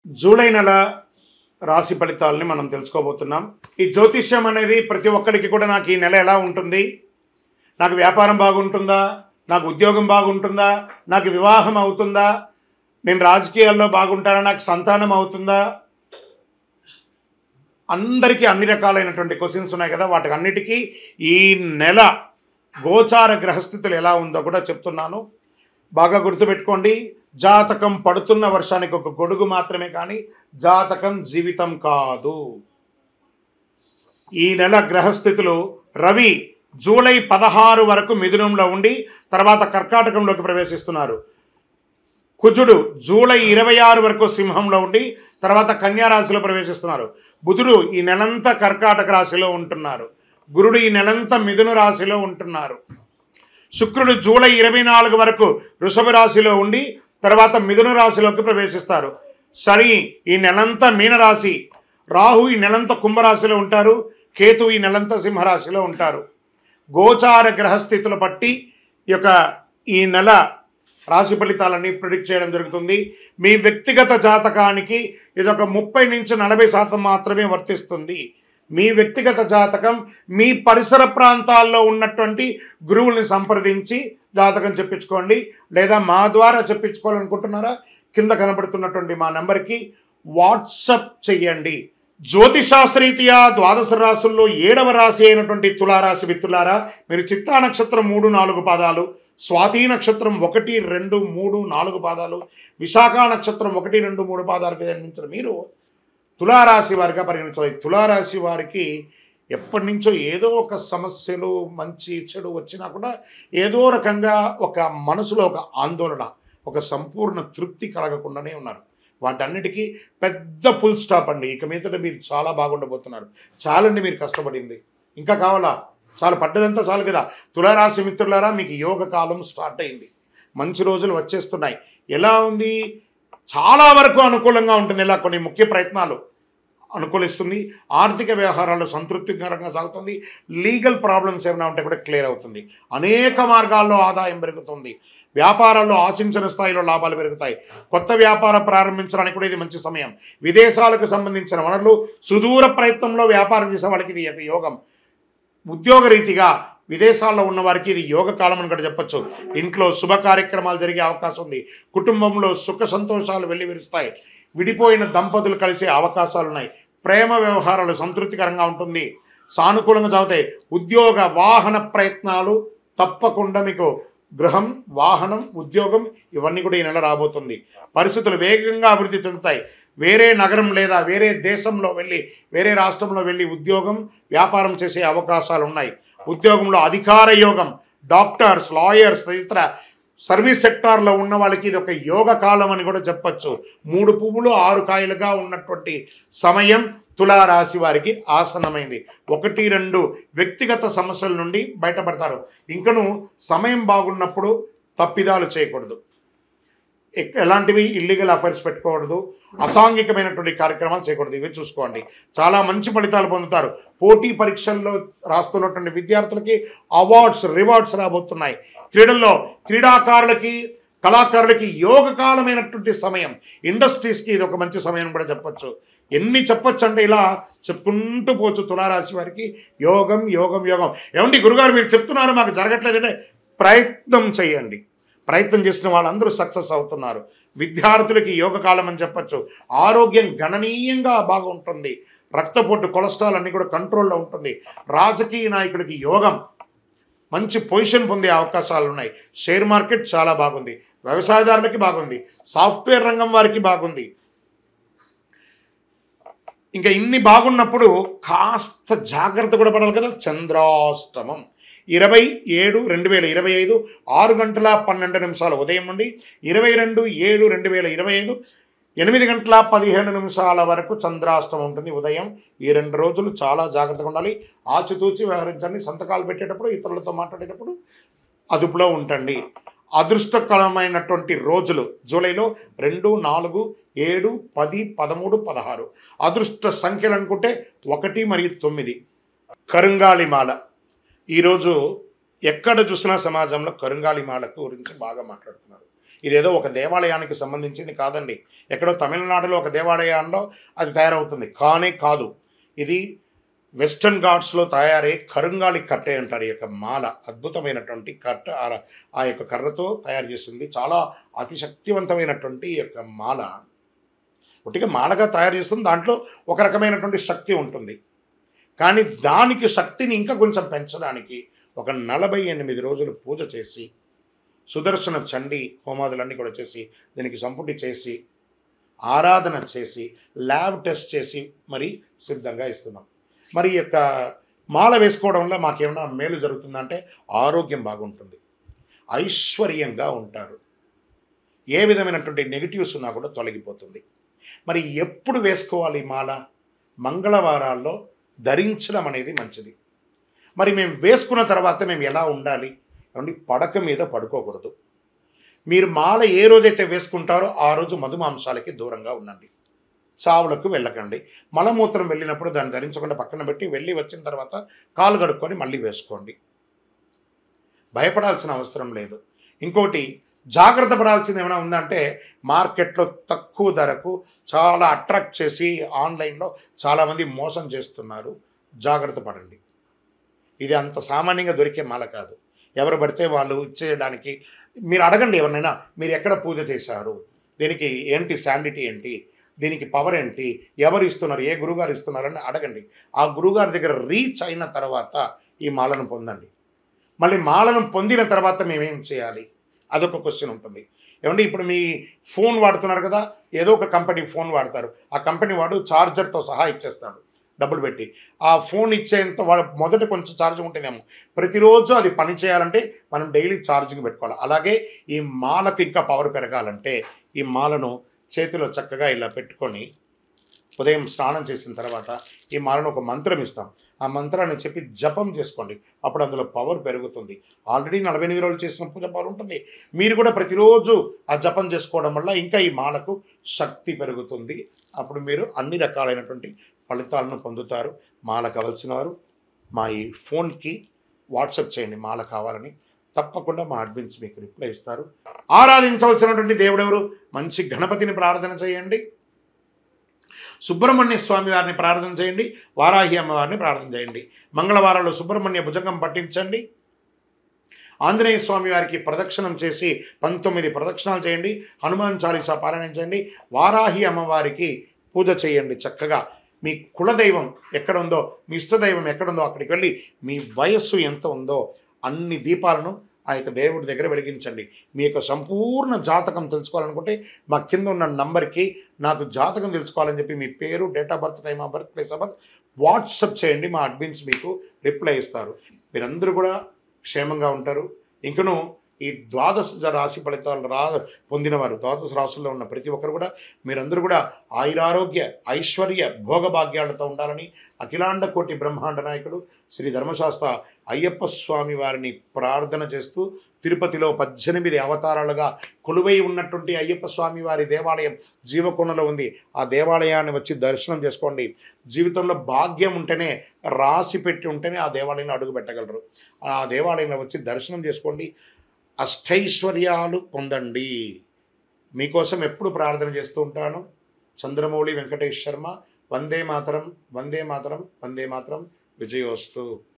July నెల రాశి ఫలితాలని మనం తెలుసుకోబోతున్నాం. ఈ జ్యోతిష్యం అనేది ప్రతి ఒక్కరికి కూడా నాకు ఈ నెల ఎలా ఉంటుంది, నాకు వ్యాపారం బాగుంటుందా, నాకు ఉద్యోగం బాగుంటుందా, నాకు వివాహం అవుతుందా, నేను రాజకీయాల్లో బాగుంటానా, నాకు సంతానం అవుతుందా, అందరికీ అన్ని రకాలైనటువంటి క్వశ్చన్స్ ఉన్నాయి కదా. వాటికి అన్నిటికీ ఈ నెల గోచార గ్రహస్థితులు ఎలా ఉందో కూడా చెప్తున్నాను. బాగా గుర్తుపెట్టుకోండి, జాతకం పడుతున్న వర్షానికి ఒక గొడుగు మాత్రమే, కానీ జాతకం జీవితం కాదు. ఈ నెల గ్రహస్థితులు: రవి జూలై 16 వరకు మిథునంలో ఉండి తర్వాత కర్కాటకంలోకి ప్రవేశిస్తున్నారు. కుజుడు జూలై 26 వరకు సింహంలో ఉండి తర్వాత కన్యా రాశిలో ప్రవేశిస్తున్నారు. బుధుడు ఈ నెలంతా కర్కాటక రాశిలో ఉంటున్నారు. గురుడు ఈ నెలంతా మిథున రాశిలో ఉంటున్నారు. శుక్రుడు జూలై 24 వరకు వృషభ రాశిలో ఉండి తర్వాత మిథున రాశిలోకి ప్రవేశిస్తారు. శని ఈ నెలంతా మీనరాశి, రాహు ఈ నెలంతా కుంభరాశిలో ఉంటారు, కేతు ఈ నెలంతా సింహరాశిలో ఉంటారు. గోచార గ్రహస్థితులు బట్టి ఈ నెల రాశి ఫలితాలన్నీ ప్రిడిక్ట్ చేయడం జరుగుతుంది. మీ వ్యక్తిగత జాతకానికి ఇదొక 30 నుంచి 40% మాత్రమే వర్తిస్తుంది. మీ వ్యక్తిగత జాతకం మీ పరిసర ప్రాంతాల్లో ఉన్నటువంటి గురువుల్ని సంప్రదించి జాతకం చెప్పించుకోండి, లేదా మా ద్వారా చెప్పించుకోవాలనుకుంటున్నారా కింద కనబడుతున్నటువంటి మా నెంబర్కి వాట్సప్ చెయ్యండి. జ్యోతిశాస్త్రరీత్యా ద్వాదశ రాశుల్లో 7వ రాశి అయినటువంటి తులారాశి మిత్రులారా, మీరు చిత్తా నక్షత్రం 3, 4 పాదాలు, స్వాతి నక్షత్రం 1, 2, 3, 4 పాదాలు, విశాఖ నక్షత్రం 1, 2, 3 పాదాలకు జన్మించిన మీరు తులారాశి వారిగా పరిగణించాలి. తులారాశి వారికి ఎప్పటి నుంచో ఏదో ఒక సమస్యలు, మంచి చెడు వచ్చినా కూడా ఏదో రకంగా ఒక మనసులో ఒక ఆందోళన, ఒక సంపూర్ణ తృప్తి కలగకుండానే ఉన్నారు. వాటన్నిటికీ పెద్ద ఫుల్ స్టాప్ అండి. ఇక మీదట మీరు చాలా బాగుండబోతున్నారు. చాలండి మీరు కష్టపడింది, ఇంకా కావాలా? చాలా పడ్డదంతా చాలు కదా. తులారాశి మిత్రులారా, మీకు యోగ కాలం స్టార్ట్ అయింది. మంచి రోజులు వచ్చేస్తున్నాయి. ఎలా ఉంది? చాలా వరకు అనుకూలంగా ఉంటుంది. ఇలా కొన్ని ముఖ్య ప్రయత్నాలు అనుకూలిస్తుంది. ఆర్థిక వ్యవహారాలు సంతృప్తికరంగా సాగుతుంది. లీగల్ ప్రాబ్లమ్స్ ఏమైనా ఉంటే కూడా క్లియర్ అవుతుంది. అనేక మార్గాల్లో ఆదాయం పెరుగుతుంది. వ్యాపారాల్లో ఆశించిన స్థాయిలో లాభాలు పెరుగుతాయి. కొత్త వ్యాపారం ప్రారంభించడానికి కూడా ఇది మంచి సమయం. విదేశాలకు సంబంధించిన వనరులు, సుదూర ప్రయత్నంలో వ్యాపారం చేసే వాళ్ళకి ఇది యోగం. ఉద్యోగ రీతిగా విదేశాల్లో ఉన్న వారికి ఇది యోగ కాలం అని కూడా చెప్పచ్చు. ఇంట్లో శుభ కార్యక్రమాలు జరిగే అవకాశం ఉంది. కుటుంబంలో సుఖ సంతోషాలు వెల్లివిరుస్తాయి. విడిపోయిన దంపతులు కలిసే అవకాశాలు ఉన్నాయి. ప్రేమ వ్యవహారాలు సంతృప్తికరంగా ఉంటుంది, సానుకూలంగా సాగుతాయి. ఉద్యోగ వాహన ప్రయత్నాలు తప్పకుండా మీకు గృహం, వాహనం, ఉద్యోగం ఇవన్నీ కూడా ఈ నెల రాబోతుంది. పరిస్థితులు వేగంగా అభివృద్ధి చెందుతాయి. వేరే నగరం లేదా వేరే దేశంలో వెళ్ళి, వేరే రాష్ట్రంలో వెళ్ళి ఉద్యోగం, వ్యాపారం చేసే అవకాశాలు ఉన్నాయి. ఉద్యోగంలో అధికార యోగం, డాక్టర్స్, లాయర్స్ తదితర సర్వీస్ సెక్టార్లో ఉన్న వాళ్ళకి ఇది ఒక యోగ కాలం అని కూడా చెప్పచ్చు. 3 పువ్వులు 6 కాయలుగా ఉన్నటువంటి సమయం తులారాశి వారికి ఆసన్నమైంది. 1, 2 వ్యక్తిగత సమస్యల నుండి బయటపడతారు. ఇంకను సమయం బాగున్నప్పుడు తప్పిదాలు చేయకూడదు. ఎలాంటివి ఇల్లీగల్ అఫైర్స్ పెట్టుకోకూడదు, అసాంఘికమైనటువంటి కార్యక్రమాలు చేయకూడదు. ఇవి చూసుకోండి. చాలా మంచి ఫలితాలు పొందుతారు. పోటీ పరీక్షల్లో రాస్తున్నటువంటి విద్యార్థులకి అవార్డ్స్, రివార్డ్స్ రాబోతున్నాయి. క్రీడల్లో క్రీడాకారులకి, కళాకారులకి యోగకాలమైనటువంటి సమయం. ఇండస్ట్రీస్కి ఇది ఒక మంచి సమయం కూడా చెప్పచ్చు. ఎన్ని చెప్పచ్చు అంటే ఇలా చెప్పుకుంటూ పోవచ్చు. తులారాశి వారికి యోగం, యోగం, యోగం. ఏమండి గురుగారు మీరు చెప్తున్నారు మాకు జరగట్లేదంటే ప్రయత్నం చేయండి. ప్రయత్నం చేసిన వాళ్ళందరూ సక్సెస్ అవుతున్నారు. విద్యార్థులకి యోగ కాలం అని చెప్పచ్చు. ఆరోగ్యం గణనీయంగా బాగుంటుంది. రక్తపోటు, కొలెస్ట్రాల్ అన్నీ కూడా కంట్రోల్లో ఉంటుంది. రాజకీయ నాయకులకి యోగం, మంచి పొజిషన్ పొందే అవకాశాలు ఉన్నాయి. షేర్ మార్కెట్ చాలా బాగుంది. వ్యవసాయదారులకి బాగుంది. సాఫ్ట్వేర్ రంగం వారికి బాగుంది. ఇంకా ఇన్ని బాగున్నప్పుడు కాస్త జాగ్రత్త కూడా పడాలి కదా. చంద్రాష్టమం 27/2025 6:12 ఉదయం నుండి 22/7/2025 8:15 వరకు చంద్రాష్టమం ఉంటుంది ఉదయం. ఈ 2 రోజులు చాలా జాగ్రత్తగా ఉండాలి. ఆచితూచి వ్యవహరించండి. సంతకాలు పెట్టేటప్పుడు, ఇతరులతో మాట్లాడేటప్పుడు అదుపులో ఉంటండి. అదృష్టకరమైనటువంటి రోజులు జూలైలో 2, 4, 7, 10, 13, 16. అదృష్ట సంఖ్యలు అనుకుంటే 1 మరియు 9. కరుంగాళిమాల. ఈరోజు ఎక్కడ చూసినా సమాజంలో కరుంగాళిమాల గురించి బాగా మాట్లాడుతున్నారు. ఇదేదో ఒక దేవాలయానికి సంబంధించింది కాదండి. ఎక్కడో తమిళనాడులో ఒక దేవాలయంలో అది తయారవుతుంది కానే కాదు. ఇది వెస్టర్న్ ఘాట్స్లో తయారై కరుంగాలి కట్టే అంటారు. ఈ యొక్క మాల అద్భుతమైనటువంటి కట్ట, ఆ యొక్క కర్రతో తయారు చేసింది. చాలా అతి శక్తివంతమైనటువంటి ఈ యొక్క మాల. ఒట్టిగా మాలగా తయారు చేస్తుంది, దాంట్లో ఒక రకమైనటువంటి శక్తి ఉంటుంది. కానీ దానికి శక్తిని ఇంకా కొంచెం పెంచడానికి ఒక 48 రోజులు పూజ చేసి, సుదర్శన చండీ హోమాదులన్నీ కూడా చేసి, దీనికి సంపుటి చేసి, ఆరాధన చేసి, ల్యాబ్ టెస్ట్ చేసి మరి సిద్ధంగా ఇస్తున్నాం. మరి ఈ యొక్క మాల వేసుకోవడం వల్ల మాకేమైనా మేలు జరుగుతుందంటే ఆరోగ్యం బాగుంటుంది, ఐశ్వర్యంగా ఉంటారు, ఏ విధమైనటువంటి నెగిటివ్స్ ఉన్నా కూడా తొలగిపోతుంది. మరి ఎప్పుడు వేసుకోవాలి మాల? మంగళవారాల్లో ధరించడం అనేది మంచిది. మరి మేము వేసుకున్న తర్వాత మేము ఎలా ఉండాలి అంటే, పడక మీద పడుకోకూడదు. మీరు మాల ఏ రోజైతే వేసుకుంటారో ఆ రోజు మధుమాంసాలకి దూరంగా ఉండండి, చావులకు వెళ్ళకండి. మలమూత్రం వెళ్ళినప్పుడు దాన్ని ధరించకుండా పక్కన పెట్టి వెళ్ళి వచ్చిన తర్వాత కాలు కడుక్కొని మళ్ళీ వేసుకోండి. భయపడాల్సిన అవసరం లేదు. ఇంకోటి జాగ్రత్త పడాల్సింది ఏమైనా ఉందంటే, మార్కెట్లో తక్కువ ధరకు చాలా అట్రాక్ట్ చేసి ఆన్లైన్లో చాలామంది మోసం చేస్తున్నారు. జాగ్రత్త పడండి. ఇది అంత సామాన్యంగా దొరికే మాల కాదు. ఎవరు పడితే వాళ్ళు ఇచ్చేయడానికి. మీరు అడగండి ఎవరినైనా, మీరు ఎక్కడ పూజ చేశారు, దీనికి ఏంటి శాండిటీ ఏంటి, దీనికి పవర్ ఏంటి, ఎవరు ఇస్తున్నారు, ఏ గురుగారు ఇస్తున్నారని అడగండి. ఆ గురుగారి దగ్గర రీచ్ అయిన తర్వాత ఈ మాలను పొందండి. మళ్ళీ మాలను పొందిన తర్వాత మేమేం చేయాలి, అదొక క్వశ్చన్ ఉంటుంది. ఏమంటే ఇప్పుడు మీ ఫోన్ వాడుతున్నారు కదా, ఏదో ఒక కంపెనీ ఫోన్ వాడతారు. ఆ కంపెనీ వాడు ఛార్జర్తో సహా ఇచ్చేస్తాడు డబ్బులు పెట్టి. ఆ ఫోన్ ఇచ్చేంత వాడు మొదట కొంచెం ఛార్జింగ్ ఉంటేనేమో, ప్రతిరోజు అది పని చేయాలంటే మనం డైలీ ఛార్జింగ్ పెట్టుకోవాలి. అలాగే ఈ మాలకు ఇంకా పవర్ పెరగాలంటే ఈ మాలను చేతిలో చక్కగా ఇలా పెట్టుకొని ఉదయం స్నానం చేసిన తర్వాత ఈ మాలను ఒక మంత్రం ఇస్తాం. ఆ మంత్రాన్ని చెప్పి జపం చేసుకోండి. అప్పుడు అందులో పవర్ పెరుగుతుంది. ఆల్రెడీ 48 రోజులు చేసిన పూజ పవర్ ఉంటుంది. మీరు కూడా ప్రతిరోజు ఆ జపం చేసుకోవడం వల్ల ఇంకా ఈ మాలకు శక్తి పెరుగుతుంది. అప్పుడు మీరు అన్ని రకాలైనటువంటి ఫలితాలను పొందుతారు. మాల కావాల్సిన వారు మా ఈ ఫోన్కి వాట్సాప్ చేయండి మాల కావాలని. తప్పకుండా మా అడ్మిన్స్ మీకు రిప్లై ఇస్తారు. ఆరాధించవలసినటువంటి దేవుడెవరు? మంచి గణపతిని ప్రార్థన చేయండి, సుబ్రహ్మణ్య స్వామి వారిని ప్రార్థన చేయండి, వారాహి అమ్మవారిని ప్రార్థన చేయండి. మంగళవారంలో సుబ్రహ్మణ్య భుజంగం పట్టించండి. ఆంజనేయ స్వామి వారికి ప్రదక్షిణం చేసి 19 ప్రదక్షిణాలు చేయండి. హనుమాన్ చాలీసా పారాయణం చేయండి. వారాహి అమ్మవారికి పూజ చేయండి. చక్కగా మీ కులదైవం ఎక్కడ ఉందో, మీ ఇష్టదైవం ఎక్కడుందో అక్కడికి వెళ్ళి మీ వయస్సు ఎంత ఉందో అన్ని దీపాలను ఆ యొక్క దేవుడి దగ్గర వెలిగించండి. మీ యొక్క సంపూర్ణ జాతకం తెలుసుకోవాలనుకుంటే మా కింద ఉన్న నంబర్కి నాకు జాతకం తెలుసుకోవాలని చెప్పి మీ పేరు, date of birth, time of birth, place of birth WhatsApp చేయండి. మా అడ్మిన్స్ మీకు రిప్లై ఇస్తారు. మీరందరూ కూడా క్షేమంగా ఉంటారు. ఇంకను ఈ 12 రాశి ఫలితాలు పొందినవారు, 12 రాశుల్లో ఉన్న ప్రతి ఒక్కరు కూడా మీరందరూ కూడా ఆయురారోగ్య ఐశ్వర్య భోగభాగ్యాలతో ఉండాలని అఖిలాండ కోటి బ్రహ్మాండ నాయకుడు శ్రీ ధర్మశాస్త్ర అయ్యప్ప స్వామి వారిని ప్రార్థన చేస్తూ, తిరుపతిలో 18 అవతారాలుగా కొలువై ఉన్నటువంటి అయ్యప్ప స్వామి వారి దేవాలయం జీవకొండలో ఉంది. ఆ దేవాలయాన్ని వచ్చి దర్శనం చేసుకోండి. జీవితంలో భాగ్యం ఉంటేనే, రాసి పెట్టి ఉంటేనే ఆ దేవాలయంలో అడుగు పెట్టగలరు. ఆ దేవాలయంలో వచ్చి దర్శనం చేసుకోండి, అష్టైశ్వర్యాలు పొందండి. మీకోసం ఎప్పుడు ప్రార్థన చేస్తూ ఉంటాను. చంద్రమౌళి వెంకటేష్ శర్మ. వందే మాతరం, వందే మాతరం, వందే మాతరం. విజయోస్తు.